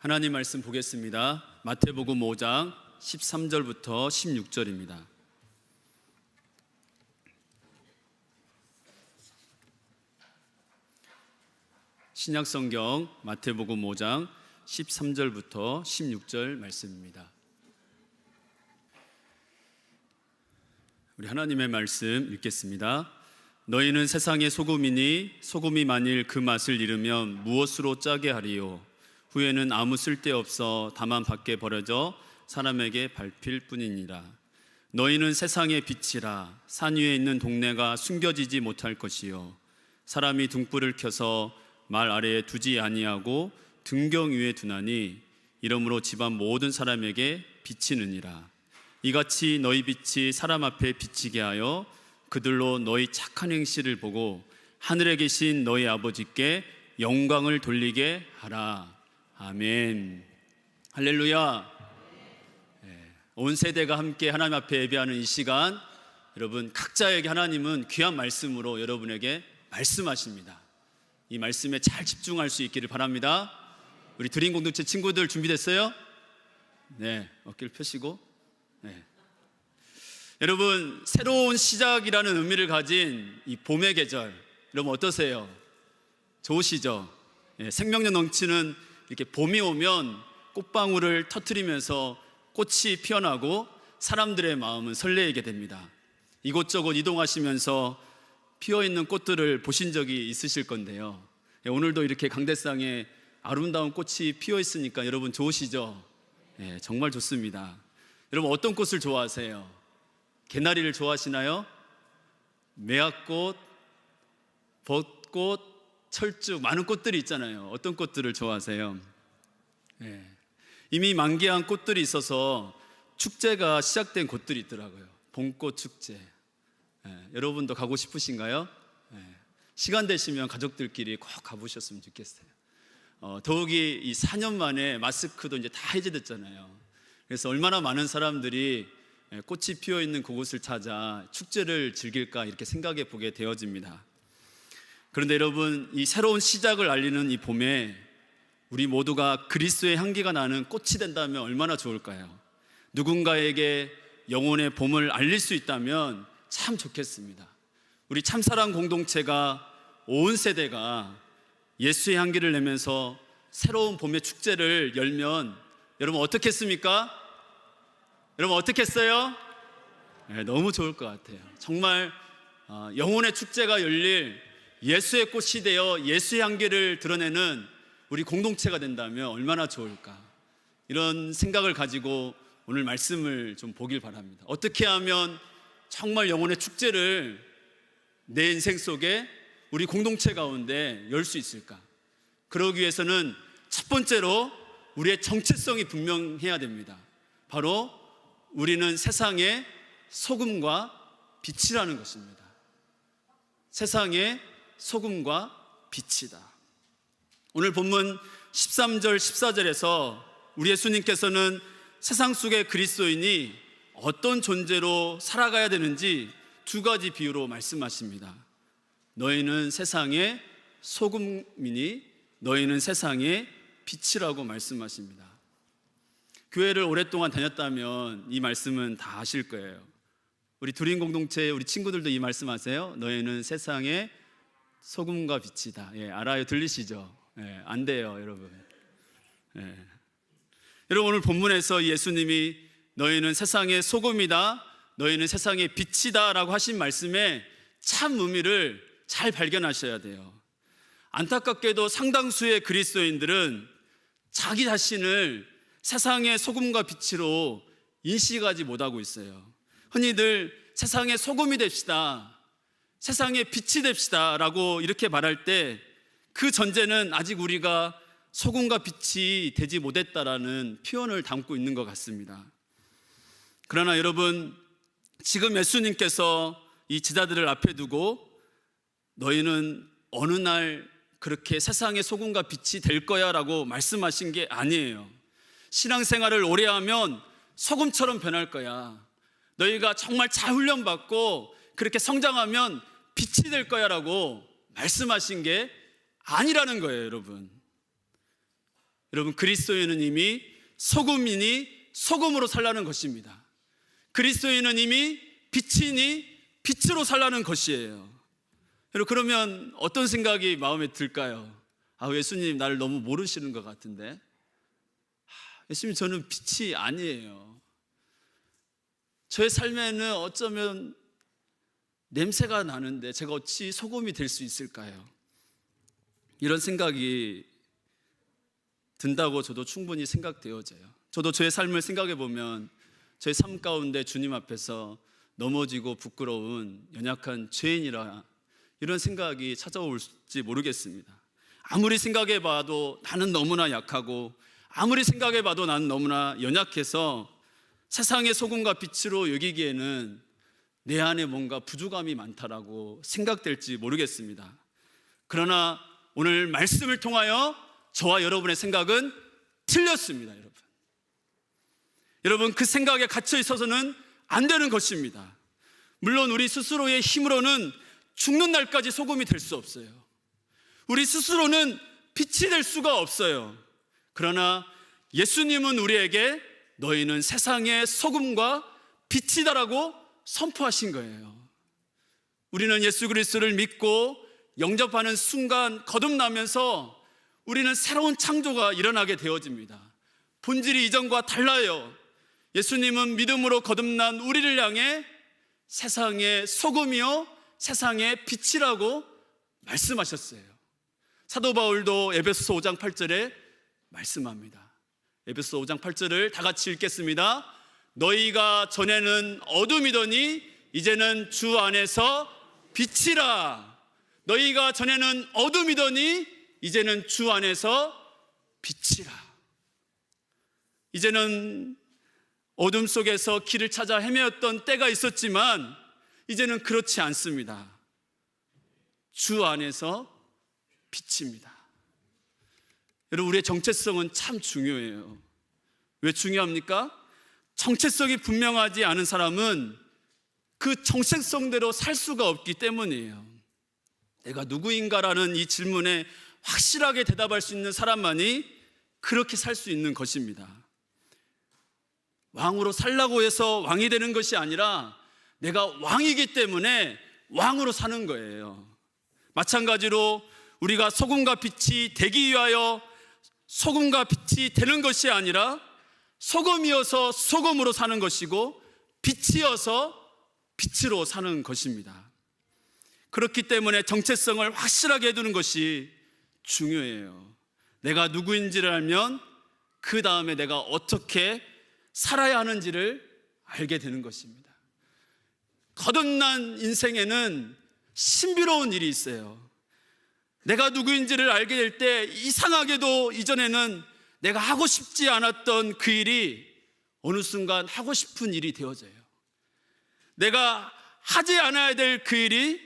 하나님 말씀 보겠습니다. 마태복음 5장 13절부터 16절입니다. 신약성경 마태복음 5장 13절부터 16절 말씀입니다. 우리 하나님의 말씀 읽겠습니다. 너희는 세상의 소금이니 소금이 만일 그 맛을 잃으면 무엇으로 짜게 하리요? 후에는 아무 쓸데없어 다만 밖에 버려져 사람에게 밟힐 뿐이니라. 너희는 세상의 빛이라. 산 위에 있는 동네가 숨겨지지 못할 것이요 사람이 등불을 켜서 말 아래에 두지 아니하고 등경 위에 두나니 이러므로 집안 모든 사람에게 비치느니라. 이같이 너희 빛이 사람 앞에 비치게 하여 그들로 너희 착한 행실을 보고 하늘에 계신 너희 아버지께 영광을 돌리게 하라. 아멘. 할렐루야. 온 세대가 함께 하나님 앞에 예배하는 이 시간, 여러분 각자에게 하나님은 귀한 말씀으로 여러분에게 말씀하십니다. 이 말씀에 잘 집중할 수 있기를 바랍니다. 우리 드림 공동체 친구들 준비됐어요? 네, 어깨를 펴시고. 네. 여러분, 새로운 시작이라는 의미를 가진 이 봄의 계절, 여러분 어떠세요? 좋으시죠? 네, 생명력 넘치는 이렇게 봄이 오면 꽃방울을 터뜨리면서 꽃이 피어나고 사람들의 마음은 설레게 됩니다. 이곳저곳 이동하시면서 피어있는 꽃들을 보신 적이 있으실 건데요. 오늘도 이렇게 강대상에 아름다운 꽃이 피어있으니까 여러분 좋으시죠? 네, 정말 좋습니다. 여러분 어떤 꽃을 좋아하세요? 개나리를 좋아하시나요? 매화꽃, 벚꽃, 철쭉, 많은 꽃들이 있잖아요. 어떤 꽃들을 좋아하세요? 네. 이미 만개한 꽃들이 있어서 축제가 시작된 곳들이 있더라고요. 봄꽃 축제. 네. 여러분도 가고 싶으신가요? 네. 시간 되시면 가족들끼리 꼭 가보셨으면 좋겠어요. 더욱이 이 4년 만에 마스크도 이제 다 해제됐잖아요. 그래서 얼마나 많은 사람들이 꽃이 피어 있는 그곳을 찾아 축제를 즐길까 이렇게 생각해 보게 되어집니다. 그런데 여러분, 이 새로운 시작을 알리는 이 봄에 우리 모두가 그리스도의 향기가 나는 꽃이 된다면 얼마나 좋을까요? 누군가에게 영혼의 봄을 알릴 수 있다면 참 좋겠습니다. 우리 참사랑 공동체가 온 세대가 예수의 향기를 내면서 새로운 봄의 축제를 열면 여러분 어떻겠습니까? 여러분 어떻겠어요? 네, 너무 좋을 것 같아요. 정말 영혼의 축제가 열릴 예수의 꽃이 되어 예수의 향기를 드러내는 우리 공동체가 된다면 얼마나 좋을까. 이런 생각을 가지고 오늘 말씀을 좀 보길 바랍니다. 어떻게 하면 정말 영혼의 축제를 내 인생 속에 우리 공동체 가운데 열 수 있을까? 그러기 위해서는 첫 번째로 우리의 정체성이 분명해야 됩니다. 바로 우리는 세상의 소금과 빛이라는 것입니다. 세상의 소금과 빛이다. 오늘 본문 13절 14절에서 우리 예수님께서는 세상 속의 그리스도인이 어떤 존재로 살아가야 되는지 두 가지 비유로 말씀하십니다. 너희는 세상의 소금이니 너희는 세상의 빛이라고 말씀하십니다. 교회를 오랫동안 다녔다면 이 말씀은 다 아실 거예요. 우리 두린 공동체 우리 친구들도 이 말씀하세요. 너희는 세상의 소금과 빛이다. 예, 알아요? 들리시죠? 예, 안 돼요, 여러분. 예. 여러분 오늘 본문에서 예수님이 너희는 세상의 소금이다, 너희는 세상의 빛이다 라고 하신 말씀에 참 의미를 잘 발견하셔야 돼요. 안타깝게도 상당수의 그리스도인들은 자기 자신을 세상의 소금과 빛으로 인식하지 못하고 있어요. 흔히들 세상의 소금이 됩시다, 세상의 빛이 됩시다 라고 이렇게 말할 때 그 전제는 아직 우리가 소금과 빛이 되지 못했다라는 표현을 담고 있는 것 같습니다. 그러나 여러분, 지금 예수님께서 이 제자들을 앞에 두고 너희는 어느 날 그렇게 세상의 소금과 빛이 될 거야 라고 말씀하신 게 아니에요. 신앙생활을 오래 하면 소금처럼 변할 거야. 너희가 정말 잘 훈련받고 그렇게 성장하면 빛이 될 거야 라고 말씀하신 게 아니라는 거예요, 여러분. 여러분, 그리스도인은 이미 소금이니 소금으로 살라는 것입니다. 그리스도인은 이미 빛이니 빛으로 살라는 것이에요. 여러분, 그러면 어떤 생각이 마음에 들까요? 예수님 나를 너무 모르시는 것 같은데. 예수님, 저는 빛이 아니에요. 저의 삶에는 어쩌면 냄새가 나는데 제가 어찌 소금이 될 수 있을까요? 이런 생각이 든다고 저도 충분히 생각되어져요. 저도 저의 삶을 생각해 보면 저의 삶 가운데 주님 앞에서 넘어지고 부끄러운 연약한 죄인이라 이런 생각이 찾아올지 모르겠습니다. 아무리 생각해 봐도 나는 너무나 약하고, 아무리 생각해 봐도 나는 너무나 연약해서 세상의 소금과 빛으로 여기기에는 내 안에 뭔가 부족함이 많다라고 생각될지 모르겠습니다. 그러나 오늘 말씀을 통하여 저와 여러분의 생각은 틀렸습니다. 여러분, 그 생각에 갇혀 있어서는 안 되는 것입니다. 물론 우리 스스로의 힘으로는 죽는 날까지 소금이 될 수 없어요. 우리 스스로는 빛이 될 수가 없어요. 그러나 예수님은 우리에게 너희는 세상의 소금과 빛이다라고 선포하신 거예요. 우리는 예수 그리스도를 믿고 영접하는 순간 거듭나면서 우리는 새로운 창조가 일어나게 되어집니다. 본질이 이전과 달라요. 예수님은 믿음으로 거듭난 우리를 향해 세상의 소금이요 세상의 빛이라고 말씀하셨어요. 사도 바울도 에베소서 5장 8절에 말씀합니다. 에베소서 5장 8절을 다 같이 읽겠습니다. 너희가 전에는 어둠이더니 이제는 주 안에서 빛이라. 너희가 전에는 어둠이더니 이제는 주 안에서 빛이라. 이제는 어둠 속에서 길을 찾아 헤매었던 때가 있었지만 이제는 그렇지 않습니다. 주 안에서 빛입니다. 여러분, 우리의 정체성은 참 중요해요. 왜 중요합니까? 정체성이 분명하지 않은 사람은 그 정체성대로 살 수가 없기 때문이에요. 내가 누구인가라는 이 질문에 확실하게 대답할 수 있는 사람만이 그렇게 살 수 있는 것입니다. 왕으로 살라고 해서 왕이 되는 것이 아니라 내가 왕이기 때문에 왕으로 사는 거예요. 마찬가지로 우리가 소금과 빛이 되기 위하여 소금과 빛이 되는 것이 아니라 소금이어서 소금으로 사는 것이고 빛이어서 빛으로 사는 것입니다. 그렇기 때문에 정체성을 확실하게 해두는 것이 중요해요. 내가 누구인지를 알면 그 다음에 내가 어떻게 살아야 하는지를 알게 되는 것입니다. 거듭난 인생에는 신비로운 일이 있어요. 내가 누구인지를 알게 될 때 이상하게도 이전에는 내가 하고 싶지 않았던 그 일이 어느 순간 하고 싶은 일이 되어져요. 내가 하지 않아야 될 그 일이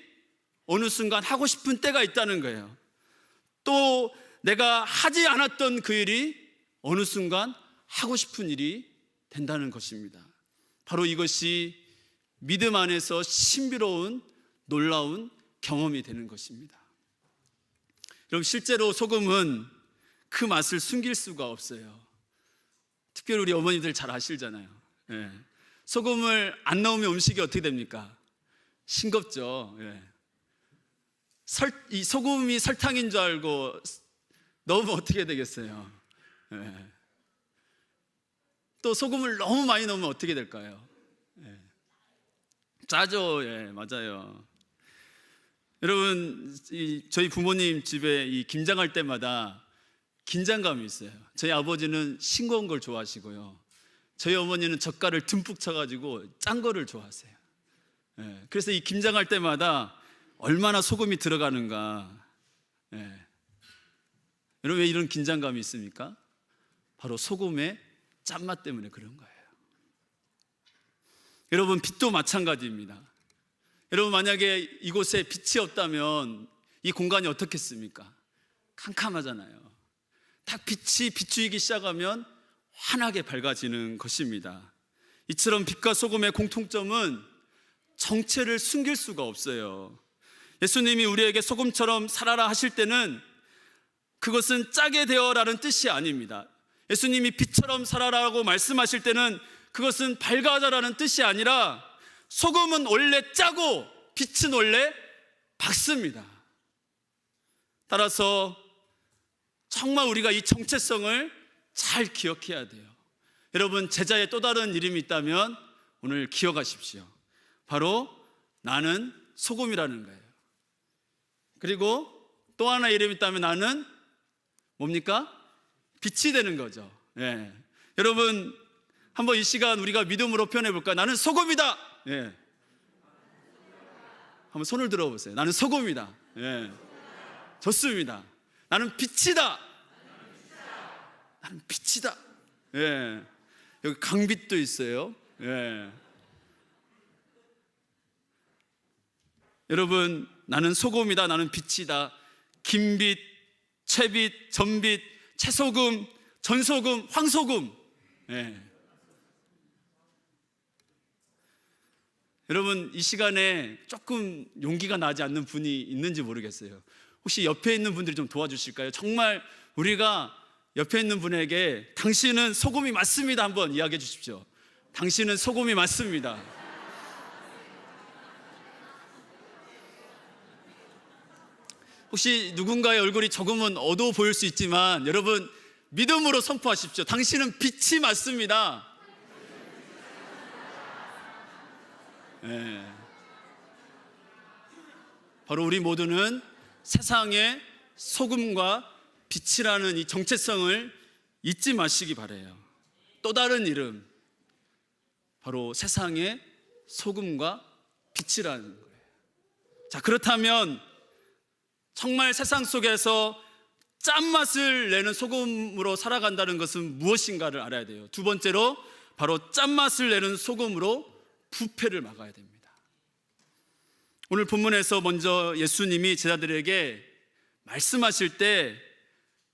어느 순간 하고 싶은 때가 있다는 거예요. 또 내가 하지 않았던 그 일이 어느 순간 하고 싶은 일이 된다는 것입니다. 바로 이것이 믿음 안에서 신비로운 놀라운 경험이 되는 것입니다. 여러분, 실제로 소금은 그 맛을 숨길 수가 없어요. 특별히 우리 어머니들 잘 아시잖아요. 예. 소금을 안 넣으면 음식이 어떻게 됩니까? 싱겁죠. 예. 이 소금이 설탕인 줄 알고 넣으면 어떻게 되겠어요? 예. 또 소금을 너무 많이 넣으면 어떻게 될까요? 예. 짜죠. 예, 맞아요. 여러분, 저희 부모님 집에 이 김장할 때마다 긴장감이 있어요. 저희 아버지는 싱거운 걸 좋아하시고요. 저희 어머니는 젓갈을 듬뿍 쳐가지고 짠 거를 좋아하세요. 예, 그래서 이 김장할 때마다 얼마나 소금이 들어가는가. 예. 여러분, 왜 이런 긴장감이 있습니까? 바로 소금의 짠맛 때문에 그런 거예요. 여러분, 빛도 마찬가지입니다. 여러분, 만약에 이곳에 빛이 없다면 이 공간이 어떻겠습니까? 캄캄하잖아요. 딱 빛이 비추이기 시작하면 환하게 밝아지는 것입니다. 이처럼 빛과 소금의 공통점은 정체를 숨길 수가 없어요. 예수님이 우리에게 소금처럼 살아라 하실 때는 그것은 짜게 되어라는 뜻이 아닙니다. 예수님이 빛처럼 살아라고 말씀하실 때는 그것은 밝아져라는 뜻이 아니라 소금은 원래 짜고 빛은 원래 밝습니다. 따라서 정말 우리가 이 정체성을 잘 기억해야 돼요. 여러분, 제자의 또 다른 이름이 있다면 오늘 기억하십시오. 바로 나는 소금이라는 거예요. 그리고 또 하나 이름이 있다면 나는 뭡니까? 빛이 되는 거죠. 예. 여러분, 한번 이 시간 우리가 믿음으로 표현해 볼까요? 나는 소금이다. 예. 한번 손을 들어보세요. 나는 소금이다. 예. 좋습니다. 나는 빛이다. 나는 빛이다. 예. 여기 강빛도 있어요. 예. 여러분, 나는 소금이다. 나는 빛이다. 김빛, 채빛, 전빛, 채소금, 전소금, 황소금. 예. 여러분, 이 시간에 조금 용기가 나지 않는 분이 있는지 모르겠어요. 혹시 옆에 있는 분들이 좀 도와주실까요? 정말 우리가 옆에 있는 분에게 당신은 소금이 맞습니다 한번 이야기해 주십시오. 당신은 소금이 맞습니다. 혹시 누군가의 얼굴이 조금은 어두워 보일 수 있지만 여러분, 믿음으로 선포하십시오. 당신은 빛이 맞습니다. 네. 바로 우리 모두는 세상의 소금과 빛이라는 이 정체성을 잊지 마시기 바라요. 또 다른 이름, 바로 세상의 소금과 빛이라는 거예요. 자, 그렇다면 정말 세상 속에서 짠맛을 내는 소금으로 살아간다는 것은 무엇인가를 알아야 돼요. 두 번째로 바로 짠맛을 내는 소금으로 부패를 막아야 됩니다. 오늘 본문에서 먼저 예수님이 제자들에게 말씀하실 때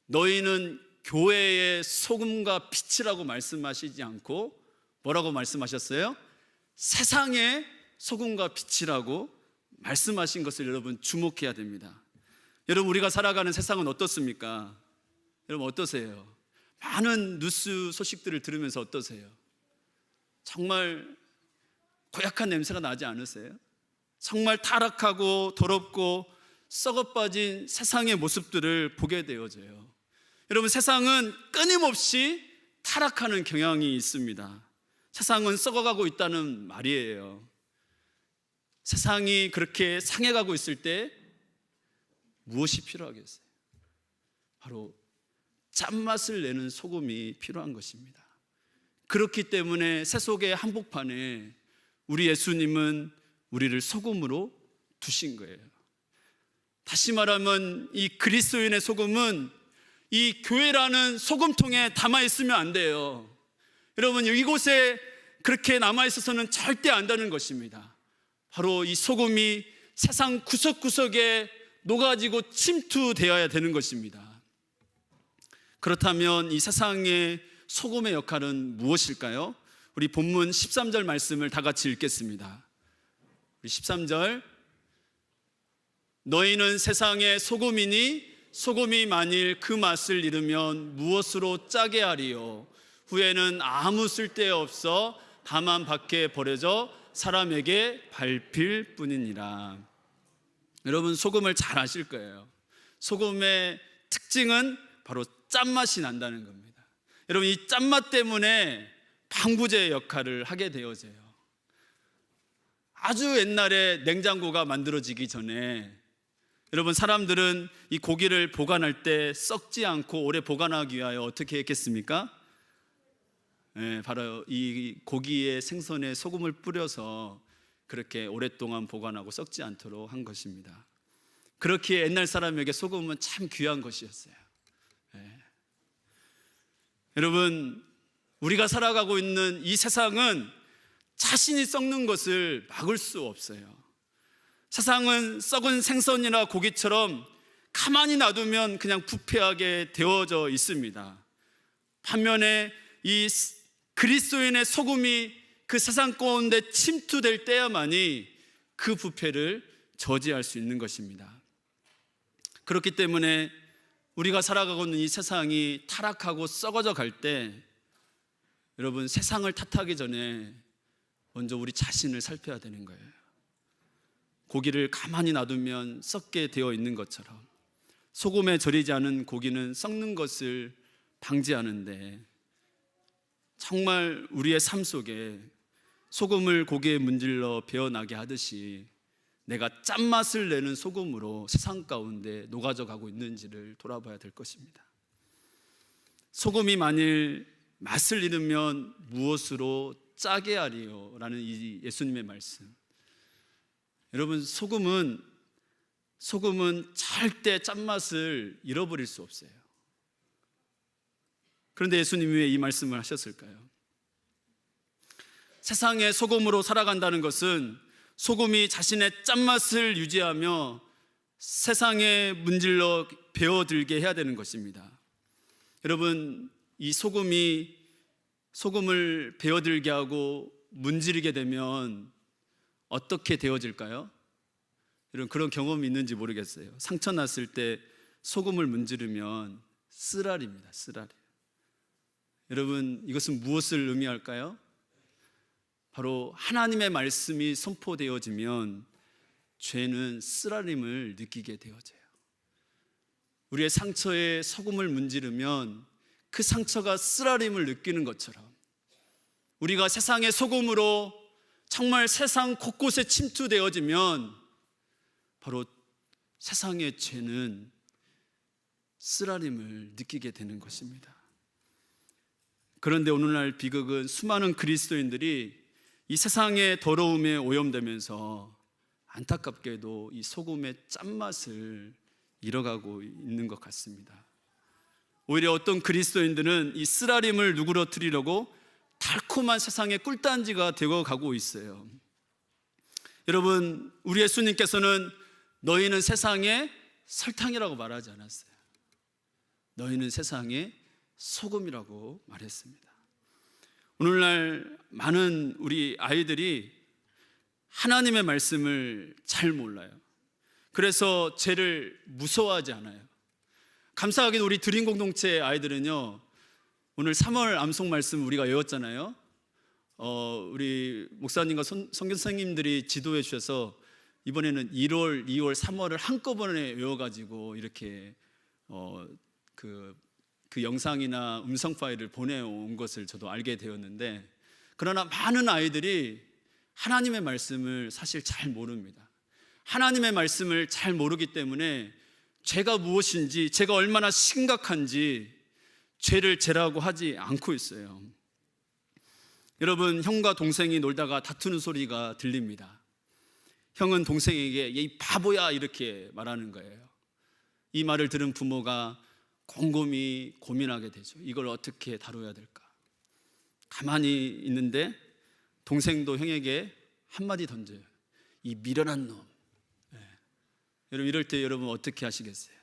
너희는 교회의 소금과 빛이라고 말씀하시지 않고 뭐라고 말씀하셨어요? 세상의 소금과 빛이라고 말씀하신 것을 여러분 주목해야 됩니다. 여러분, 우리가 살아가는 세상은 어떻습니까? 여러분, 어떠세요? 많은 뉴스 소식들을 들으면서 어떠세요? 정말 고약한 냄새가 나지 않으세요? 정말 타락하고 더럽고 썩어빠진 세상의 모습들을 보게 되어져요. 여러분, 세상은 끊임없이 타락하는 경향이 있습니다. 세상은 썩어가고 있다는 말이에요. 세상이 그렇게 상해가고 있을 때 무엇이 필요하겠어요? 바로 짠맛을 내는 소금이 필요한 것입니다. 그렇기 때문에 세속의 한복판에 우리 예수님은 우리를 소금으로 두신 거예요. 다시 말하면 이 그리스도인의 소금은 이 교회라는 소금통에 담아 있으면 안 돼요. 여러분, 이곳에 그렇게 남아 있어서는 절대 안 되는 것입니다. 바로 이 소금이 세상 구석구석에 녹아지고 침투되어야 되는 것입니다. 그렇다면 이 세상의 소금의 역할은 무엇일까요? 우리 본문 13절 말씀을 다 같이 읽겠습니다. 우리 13절, 너희는 세상의 소금이니 소금이 만일 그 맛을 잃으면 무엇으로 짜게 하리요? 후에는 아무 쓸데없어 다만 밖에 버려져 사람에게 밟힐 뿐이니라. 여러분, 소금을 잘 아실 거예요. 소금의 특징은 바로 짠맛이 난다는 겁니다. 여러분, 이 짠맛 때문에 방부제 역할을 하게 되어져요. 아주 옛날에 냉장고가 만들어지기 전에 여러분, 사람들은 이 고기를 보관할 때 썩지 않고 오래 보관하기 위하여 어떻게 했겠습니까? 바로 이 고기의 생선에 소금을 뿌려서 그렇게 오랫동안 보관하고 썩지 않도록 한 것입니다. 그렇기에 옛날 사람에게 소금은 참 귀한 것이었어요. 여러분, 우리가 살아가고 있는 이 세상은 자신이 썩는 것을 막을 수 없어요. 세상은 썩은 생선이나 고기처럼 가만히 놔두면 그냥 부패하게 되어져 있습니다. 반면에 이 그리스도인의 소금이 그 세상 가운데 침투될 때야만이 그 부패를 저지할 수 있는 것입니다. 그렇기 때문에 우리가 살아가고 있는 이 세상이 타락하고 썩어져 갈 때 여러분, 세상을 탓하기 전에 먼저 우리 자신을 살펴야 되는 거예요. 고기를 가만히 놔두면 썩게 되어 있는 것처럼 소금에 절이지 않은 고기는 썩는 것을 방지하는데, 정말 우리의 삶 속에 소금을 고기에 문질러 배어나게 하듯이 내가 짠맛을 내는 소금으로 세상 가운데 녹아져 가고 있는지를 돌아봐야 될 것입니다. 소금이 만일 맛을 잃으면 무엇으로 짜게 하리요? 라는 이 예수님의 말씀. 여러분, 소금은 절대 짠맛을 잃어버릴 수 없어요. 그런데 예수님이 왜 이 말씀을 하셨을까요? 세상의 소금으로 살아간다는 것은 소금이 자신의 짠맛을 유지하며 세상에 문질러 배어들게 해야 되는 것입니다. 여러분, 이 소금을 배어들게 하고 문지르게 되면 어떻게 되어질까요? 여러분, 그런 경험이 있는지 모르겠어요. 상처 났을 때 소금을 문지르면 쓰라립니다. 쓰라리. 여러분, 이것은 무엇을 의미할까요? 바로 하나님의 말씀이 선포되어지면 죄는 쓰라림을 느끼게 되어져요. 우리의 상처에 소금을 문지르면 그 상처가 쓰라림을 느끼는 것처럼, 우리가 세상의 소금으로 정말 세상 곳곳에 침투되어지면 바로 세상의 죄는 쓰라림을 느끼게 되는 것입니다. 그런데 오늘날 비극은 수많은 그리스도인들이 이 세상의 더러움에 오염되면서 안타깝게도 이 소금의 짠맛을 잃어가고 있는 것 같습니다. 오히려 어떤 그리스도인들은 이 쓰라림을 누그러뜨리려고 달콤한 세상의 꿀단지가 되어 가고 있어요. 여러분, 우리 예수님께서는 너희는 세상의 설탕이라고 말하지 않았어요. 너희는 세상의 소금이라고 말했습니다. 오늘날 많은 우리 아이들이 하나님의 말씀을 잘 몰라요. 그래서 죄를 무서워하지 않아요. 감사하게도 우리 드림 공동체 아이들은요, 오늘 3월 암송 말씀 우리가 외웠잖아요. 우리 목사님과 선교 선생님들이 지도해 주셔서 이번에는 1월, 2월, 3월을 한꺼번에 외워가지고 이렇게 그 영상이나 음성 파일을 보내온 것을 저도 알게 되었는데, 그러나 많은 아이들이 하나님의 말씀을 사실 잘 모릅니다. 하나님의 말씀을 잘 모르기 때문에 죄가 무엇인지, 죄가 얼마나 심각한지 죄를 죄라고 하지 않고 있어요. 여러분, 형과 동생이 놀다가 다투는 소리가 들립니다. 형은 동생에게 이 바보야 이렇게 말하는 거예요. 이 말을 들은 부모가 곰곰이 고민하게 되죠. 이걸 어떻게 다뤄야 될까? 가만히 있는데 동생도 형에게 한마디 던져요. 이 미련한 놈. 여러분, 이럴 때 여러분 어떻게 하시겠어요?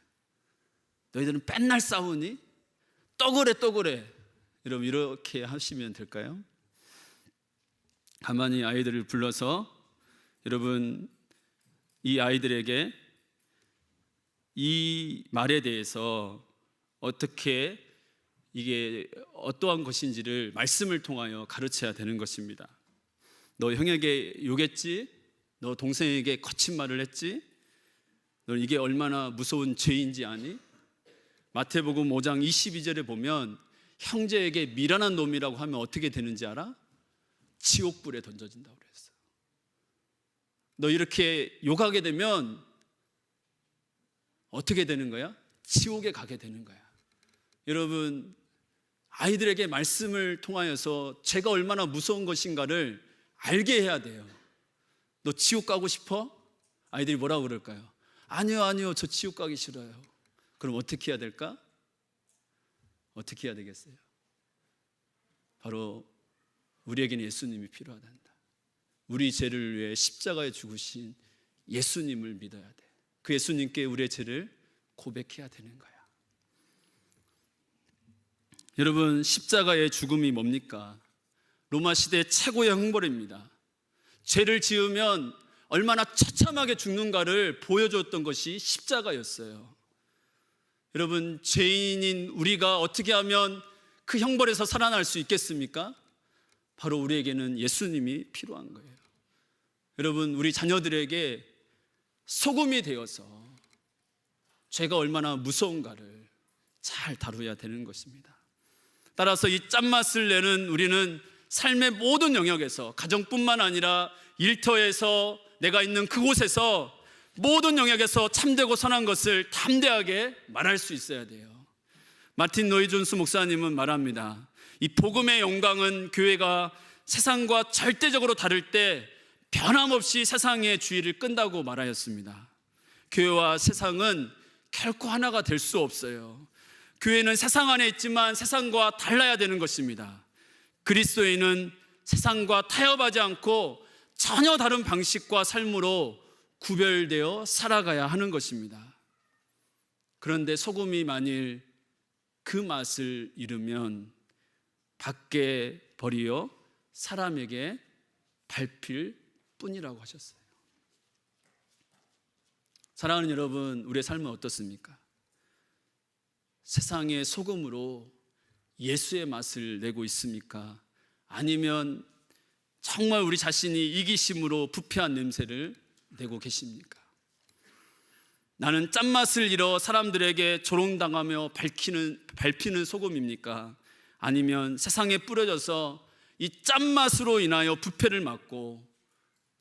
너희들은 맨날 싸우니? 또 그래. 여러분, 이렇게 하시면 될까요? 가만히 아이들을 불러서 여러분, 이 아이들에게 이 말에 대해서 어떻게 이게 어떠한 것인지를 말씀을 통하여 가르쳐야 되는 것입니다. 너 형에게 욕했지? 너 동생에게 거친 말을 했지? 너 이게 얼마나 무서운 죄인지 아니? 마태복음 5장 22절에 보면 형제에게 미련한 놈이라고 하면 어떻게 되는지 알아? 지옥불에 던져진다고 그랬어. 너 이렇게 욕하게 되면 어떻게 되는 거야? 지옥에 가게 되는 거야. 여러분, 아이들에게 말씀을 통하여서 죄가 얼마나 무서운 것인가를 알게 해야 돼요. 너 지옥 가고 싶어? 아이들이 뭐라고 그럴까요? 아니요, 저 지옥 가기 싫어요. 그럼 어떻게 해야 될까? 어떻게 해야 되겠어요? 바로 우리에게는 예수님이 필요하단다. 우리 죄를 위해 십자가에 죽으신 예수님을 믿어야 돼. 그 예수님께 우리의 죄를 고백해야 되는 거야. 여러분, 십자가의 죽음이 뭡니까? 로마 시대 최고의 형벌입니다. 죄를 지으면 얼마나 처참하게 죽는가를 보여줬던 것이 십자가였어요. 여러분, 죄인인 우리가 어떻게 하면 그 형벌에서 살아날 수 있겠습니까? 바로 우리에게는 예수님이 필요한 거예요. 여러분, 우리 자녀들에게 소금이 되어서 죄가 얼마나 무서운가를 잘 다루어야 되는 것입니다. 따라서 이 짠맛을 내는 우리는 삶의 모든 영역에서, 가정뿐만 아니라 일터에서, 내가 있는 그곳에서, 모든 영역에서 참되고 선한 것을 담대하게 말할 수 있어야 돼요. 마틴 노이준스 목사님은 말합니다. 이 복음의 영광은 교회가 세상과 절대적으로 다를 때 변함없이 세상의 주의를 끈다고 말하였습니다. 교회와 세상은 결코 하나가 될 수 없어요. 교회는 세상 안에 있지만 세상과 달라야 되는 것입니다. 그리스도인은 세상과 타협하지 않고 전혀 다른 방식과 삶으로 구별되어 살아가야 하는 것입니다. 그런데 소금이 만일 그 맛을 잃으면 밖에 버리어 사람에게 밟힐 뿐이라고 하셨어요. 사랑하는 여러분, 우리의 삶은 어떻습니까? 세상의 소금으로 예수의 맛을 내고 있습니까? 아니면 정말 우리 자신이 이기심으로 부패한 냄새를 내고 계십니까? 나는 짠맛을 잃어 사람들에게 조롱당하며 밟히는 소금입니까? 아니면 세상에 뿌려져서 이 짠맛으로 인하여 부패를 맞고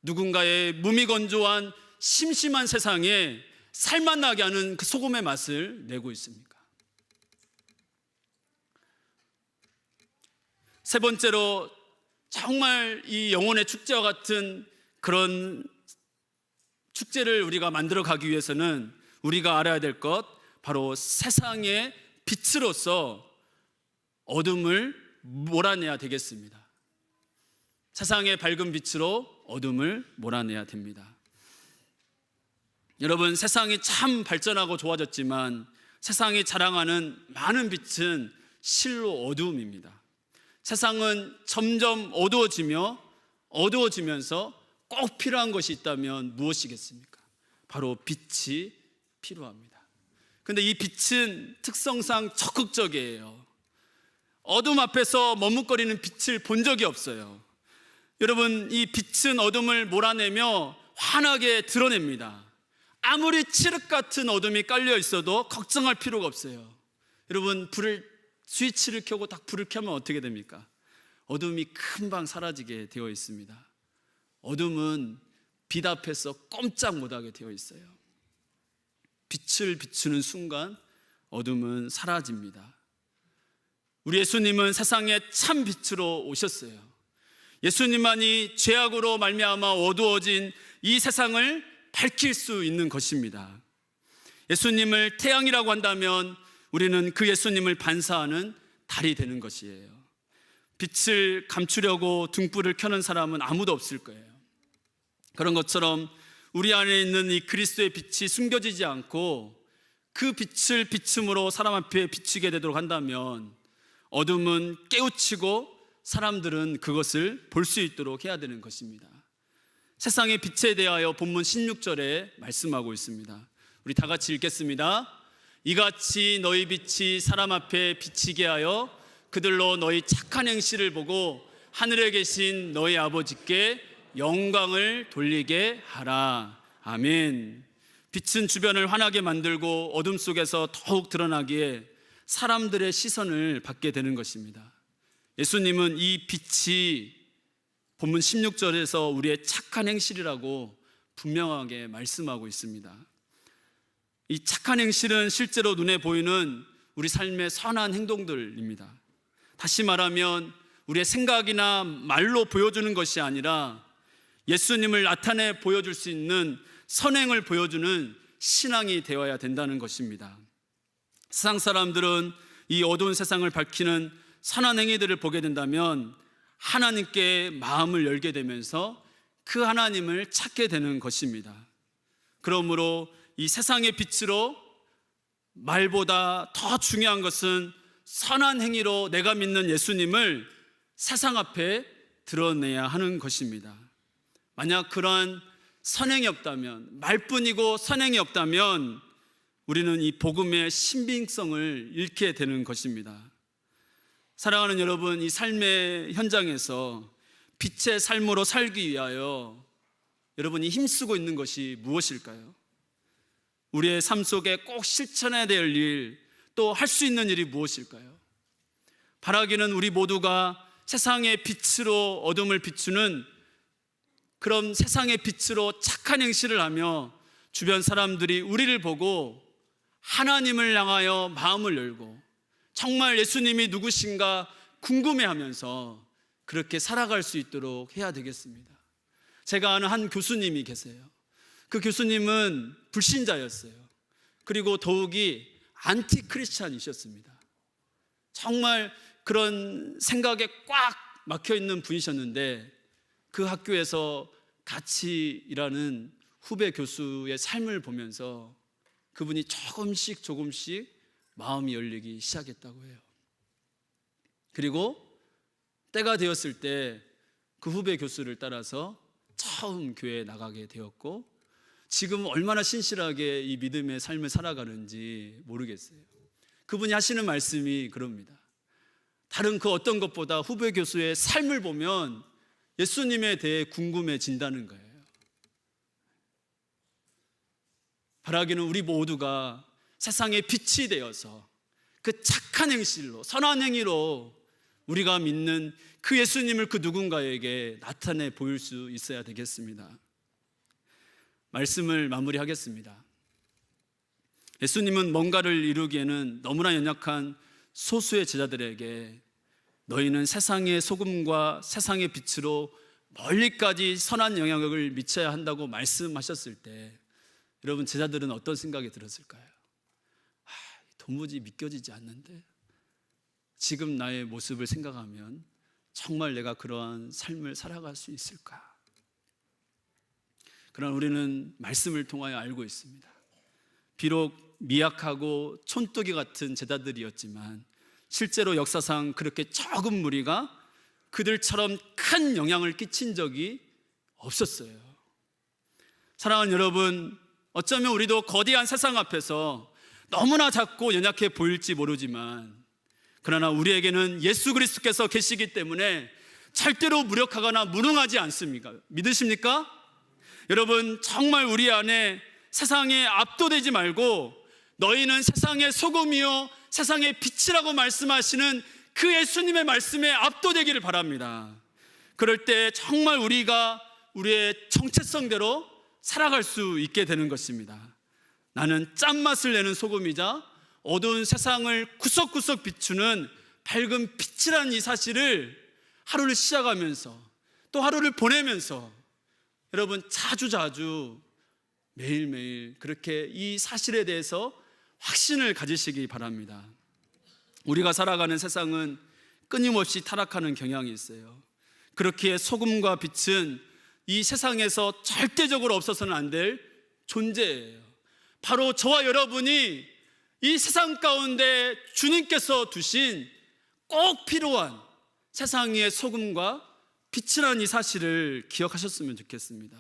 누군가의 무미건조한 심심한 세상에 살맛 나게 하는 그 소금의 맛을 내고 있습니까? 세 번째로, 정말 이 영혼의 축제와 같은 그런 축제를 우리가 만들어 가기 위해서는 우리가 알아야 될 것, 바로 세상의 빛으로서 어둠을 몰아내야 되겠습니다. 세상의 밝은 빛으로 어둠을 몰아내야 됩니다. 여러분, 세상이 참 발전하고 좋아졌지만 세상이 자랑하는 많은 빛은 실로 어두움입니다. 세상은 점점 어두워지면서 꼭 필요한 것이 있다면 무엇이겠습니까? 바로 빛이 필요합니다. 그런데 이 빛은 특성상 적극적이에요. 어둠 앞에서 머뭇거리는 빛을 본 적이 없어요. 여러분, 이 빛은 어둠을 몰아내며 환하게 드러냅니다. 아무리 칠흑 같은 어둠이 깔려 있어도 걱정할 필요가 없어요. 여러분, 스위치를 켜고 딱 불을 켜면 어떻게 됩니까? 어둠이 금방 사라지게 되어 있습니다. 어둠은 빛 앞에서 꼼짝 못하게 되어 있어요. 빛을 비추는 순간 어둠은 사라집니다. 우리 예수님은 세상에 참 빛으로 오셨어요. 예수님만이 죄악으로 말미암아 어두워진 이 세상을 밝힐 수 있는 것입니다. 예수님을 태양이라고 한다면 우리는 그 예수님을 반사하는 달이 되는 것이에요. 빛을 감추려고 등불을 켜는 사람은 아무도 없을 거예요. 그런 것처럼 우리 안에 있는 이 그리스도의 빛이 숨겨지지 않고 그 빛을 비춤으로 사람 앞에 비추게 되도록 한다면 어둠은 깨우치고 사람들은 그것을 볼 수 있도록 해야 되는 것입니다. 세상의 빛에 대하여 본문 16절에 말씀하고 있습니다. 우리 다 같이 읽겠습니다. 이같이 너희 빛이 사람 앞에 비치게 하여 그들로 너희 착한 행실을 보고 하늘에 계신 너희 아버지께 영광을 돌리게 하라. 아멘. 빛은 주변을 환하게 만들고 어둠 속에서 더욱 드러나기에 사람들의 시선을 받게 되는 것입니다. 예수님은 이 빛이 본문 16절에서 우리의 착한 행실이라고 분명하게 말씀하고 있습니다. 이 착한 행실은 실제로 눈에 보이는 우리 삶의 선한 행동들입니다. 다시 말하면 우리의 생각이나 말로 보여주는 것이 아니라 예수님을 나타내 보여줄 수 있는 선행을 보여주는 신앙이 되어야 된다는 것입니다. 세상 사람들은 이 어두운 세상을 밝히는 선한 행위들을 보게 된다면 하나님께 마음을 열게 되면서 그 하나님을 찾게 되는 것입니다. 그러므로 이 세상의 빛으로 말보다 더 중요한 것은 선한 행위로 내가 믿는 예수님을 세상 앞에 드러내야 하는 것입니다. 만약 그러한 선행이 없다면, 말뿐이고 선행이 없다면 우리는 이 복음의 신빙성을 잃게 되는 것입니다. 사랑하는 여러분, 이 삶의 현장에서 빛의 삶으로 살기 위하여 여러분이 힘쓰고 있는 것이 무엇일까요? 우리의 삶 속에 꼭 실천해야 될 일, 또 할 수 있는 일이 무엇일까요? 바라기는 우리 모두가 세상의 빛으로 어둠을 비추는 그런 세상의 빛으로 착한 행실을 하며 주변 사람들이 우리를 보고 하나님을 향하여 마음을 열고 정말 예수님이 누구신가 궁금해하면서 그렇게 살아갈 수 있도록 해야 되겠습니다. 제가 아는 한 교수님이 계세요. 그 교수님은 불신자였어요. 그리고 더욱이 안티 크리스찬이셨습니다. 정말 그런 생각에 꽉 막혀 있는 분이셨는데 그 학교에서 같이 일하는 후배 교수의 삶을 보면서 그분이 조금씩 마음이 열리기 시작했다고 해요. 그리고 때가 되었을 때 그 후배 교수를 따라서 처음 교회에 나가게 되었고 지금 얼마나 신실하게 이 믿음의 삶을 살아가는지 모르겠어요. 그분이 하시는 말씀이 그럽니다. 다른 그 어떤 것보다 후배 교수의 삶을 보면 예수님에 대해 궁금해진다는 거예요. 바라기는 우리 모두가 세상의 빛이 되어서 그 착한 행실로, 선한 행위로 우리가 믿는 그 예수님을 그 누군가에게 나타내 보일 수 있어야 되겠습니다. 말씀을 마무리하겠습니다. 예수님은 뭔가를 이루기에는 너무나 연약한 소수의 제자들에게 너희는 세상의 소금과 세상의 빛으로 멀리까지 선한 영향력을 미쳐야 한다고 말씀하셨을 때 여러분 제자들은 어떤 생각이 들었을까요? 도무지 믿겨지지 않는데 지금 나의 모습을 생각하면 정말 내가 그러한 삶을 살아갈 수 있을까? 그러나 우리는 말씀을 통하여 알고 있습니다. 비록 미약하고 촌뜨기 같은 제자들이었지만 실제로 역사상 그렇게 적은 무리가 그들처럼 큰 영향을 끼친 적이 없었어요. 사랑하는 여러분, 어쩌면 우리도 거대한 세상 앞에서 너무나 작고 연약해 보일지 모르지만 그러나 우리에게는 예수 그리스도께서 계시기 때문에 절대로 무력하거나 무능하지 않습니까? 믿으십니까? 여러분 정말 우리 안에 세상에 압도되지 말고 너희는 세상의 소금이요 세상의 빛이라고 말씀하시는 그 예수님의 말씀에 압도되기를 바랍니다. 그럴 때 정말 우리가 우리의 정체성대로 살아갈 수 있게 되는 것입니다. 나는 짠맛을 내는 소금이자 어두운 세상을 구석구석 비추는 밝은 빛이라는 이 사실을 하루를 시작하면서 또 하루를 보내면서 여러분 자주 매일매일 그렇게 이 사실에 대해서 확신을 가지시기 바랍니다. 우리가 살아가는 세상은 끊임없이 타락하는 경향이 있어요. 그렇기에 소금과 빛은 이 세상에서 절대적으로 없어서는 안 될 존재예요. 바로 저와 여러분이 이 세상 가운데 주님께서 두신 꼭 필요한 세상의 소금과 빛이라는 이 사실을 기억하셨으면 좋겠습니다.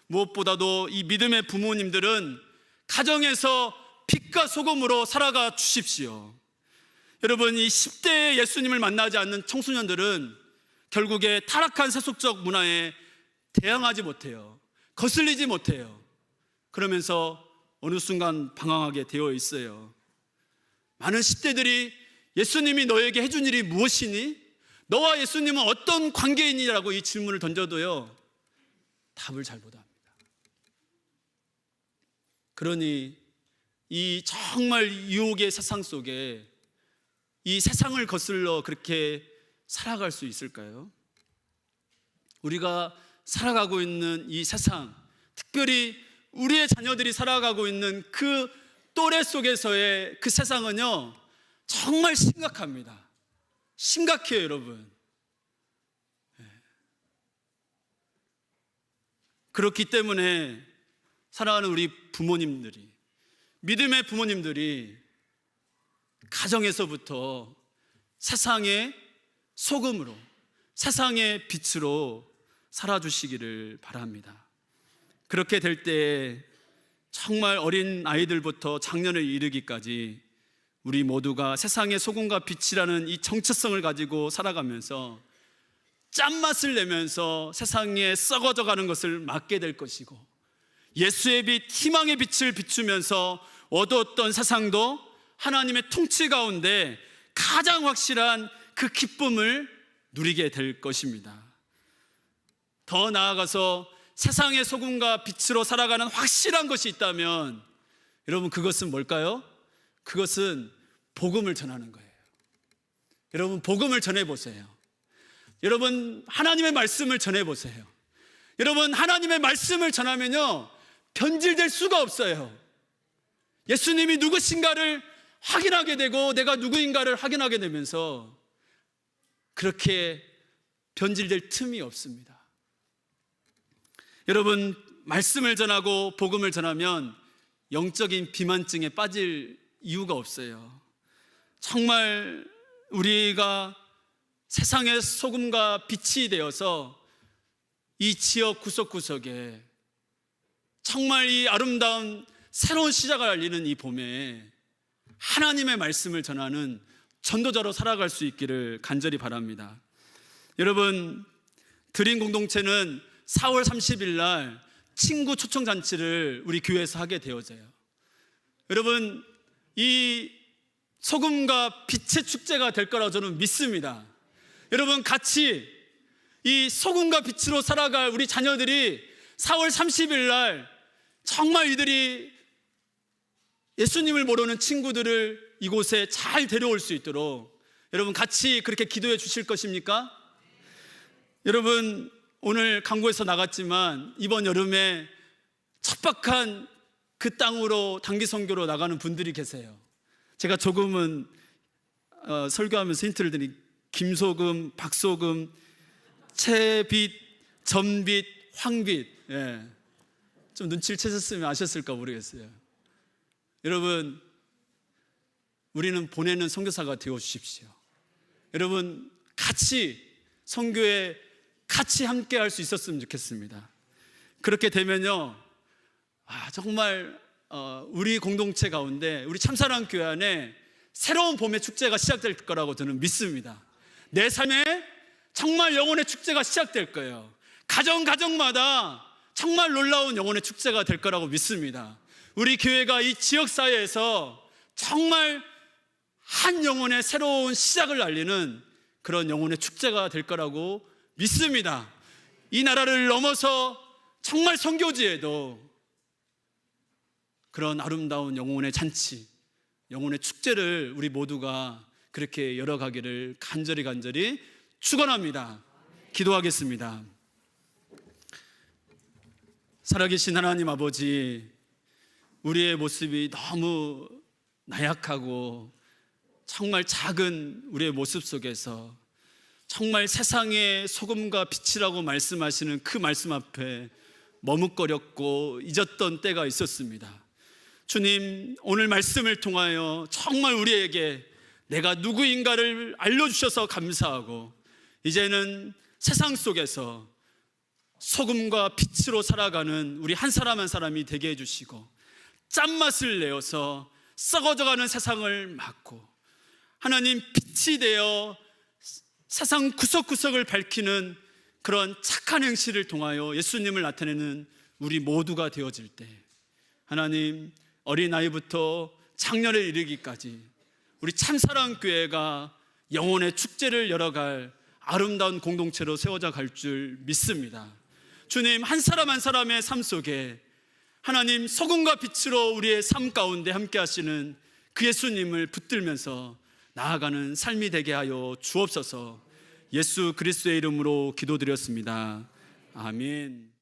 무엇보다도 이 믿음의 부모님들은 가정에서 빛과 소금으로 살아가 주십시오. 여러분 이 10대에 예수님을 만나지 않는 청소년들은 결국에 타락한 세속적 문화에 대항하지 못해요. 거슬리지 못해요. 그러면서 어느 순간 방황하게 되어 있어요. 많은 10대들이 예수님이 너에게 해준 일이 무엇이니? 너와 예수님은 어떤 관계이니라고 이 질문을 던져도요 답을 잘 못합니다. 그러니 이 정말 유혹의 세상 속에 이 세상을 거슬러 그렇게 살아갈 수 있을까요? 우리가 살아가고 있는 이 세상, 특별히 우리의 자녀들이 살아가고 있는 그 또래 속에서의 그 세상은요 정말 심각합니다. 심각해요 여러분. 그렇기 때문에 사랑하는 우리 부모님들이, 믿음의 부모님들이 가정에서부터 세상의 소금으로, 세상의 빛으로 살아주시기를 바랍니다. 그렇게 될 때 정말 어린 아이들부터 장년을 이르기까지 우리 모두가 세상의 소금과 빛이라는 이 정체성을 가지고 살아가면서 짠맛을 내면서 세상에 썩어져 가는 것을 막게 될 것이고, 예수의 빛, 희망의 빛을 비추면서 어두웠던 세상도 하나님의 통치 가운데 가장 확실한 그 기쁨을 누리게 될 것입니다. 더 나아가서 세상의 소금과 빛으로 살아가는 확실한 것이 있다면 여러분, 그것은 뭘까요? 그것은 복음을 전하는 거예요. 여러분, 복음을 전해보세요. 여러분, 하나님의 말씀을 전해보세요. 여러분, 하나님의 말씀을 전하면요, 변질될 수가 없어요. 예수님이 누구신가를 확인하게 되고 내가 누구인가를 확인하게 되면서 그렇게 변질될 틈이 없습니다. 여러분, 말씀을 전하고 복음을 전하면 영적인 비만증에 빠질 이유가 없어요. 정말 우리가 세상의 소금과 빛이 되어서 이 지역 구석구석에 정말 이 아름다운 새로운 시작을 알리는 이 봄에 하나님의 말씀을 전하는 전도자로 살아갈 수 있기를 간절히 바랍니다. 여러분, 드림 공동체는 4월 30일 날 친구 초청잔치를 우리 교회에서 하게 되어져요. 여러분, 이 소금과 빛의 축제가 될 거라고 저는 믿습니다. 여러분, 같이 이 소금과 빛으로 살아갈 우리 자녀들이 4월 30일 날 정말 이들이 예수님을 모르는 친구들을 이곳에 잘 데려올 수 있도록 여러분 같이 그렇게 기도해 주실 것입니까? 여러분, 오늘 강구에서 나갔지만 이번 여름에 척박한 그 땅으로 단기 선교로 나가는 분들이 계세요. 제가 조금은 설교하면서 힌트를 드린 김소금, 박소금, 채빛, 전빛, 황빛, 좀 눈치를 채셨으면 아셨을까 모르겠어요. 여러분, 우리는 보내는 선교사가 되어 주십시오. 여러분, 같이 선교에 같이 함께 할 수 있었으면 좋겠습니다. 그렇게 되면요, 정말 우리 공동체 가운데 우리 참사랑 교회 안에 새로운 봄의 축제가 시작될 거라고 저는 믿습니다. 내 삶에 정말 영혼의 축제가 시작될 거예요. 가정마다 정말 놀라운 영혼의 축제가 될 거라고 믿습니다. 우리 교회가 이 지역사회에서 정말 한 영혼의 새로운 시작을 알리는 그런 영혼의 축제가 될 거라고 믿습니다. 이 나라를 넘어서 정말 선교지에도 그런 아름다운 영혼의 잔치, 영혼의 축제를 우리 모두가 그렇게 열어가기를 간절히 축원합니다. 기도하겠습니다. 살아계신 하나님 아버지, 우리의 모습이 너무 나약하고 정말 작은 우리의 모습 속에서 정말 세상의 소금과 빛이라고 말씀하시는 그 말씀 앞에 머뭇거렸고 잊었던 때가 있었습니다. 주님, 오늘 말씀을 통하여 정말 우리에게 내가 누구인가를 알려주셔서 감사하고, 이제는 세상 속에서 소금과 빛으로 살아가는 우리 한 사람 한 사람이 되게 해주시고, 짠맛을 내어서 썩어져가는 세상을 막고 하나님 빛이 되어 세상 구석구석을 밝히는 그런 착한 행실을 통하여 예수님을 나타내는 우리 모두가 되어질 때, 하나님, 어린아이부터 장년에 이르기까지 우리 참사랑교회가 영혼의 축제를 열어갈 아름다운 공동체로 세워져 갈 줄 믿습니다. 주님, 한 사람 한 사람의 삶 속에 하나님 소금과 빛으로 우리의 삶 가운데 함께 하시는 그 예수님을 붙들면서 나아가는 삶이 되게 하여 주옵소서. 예수 그리스도의 이름으로 기도드렸습니다. 아멘.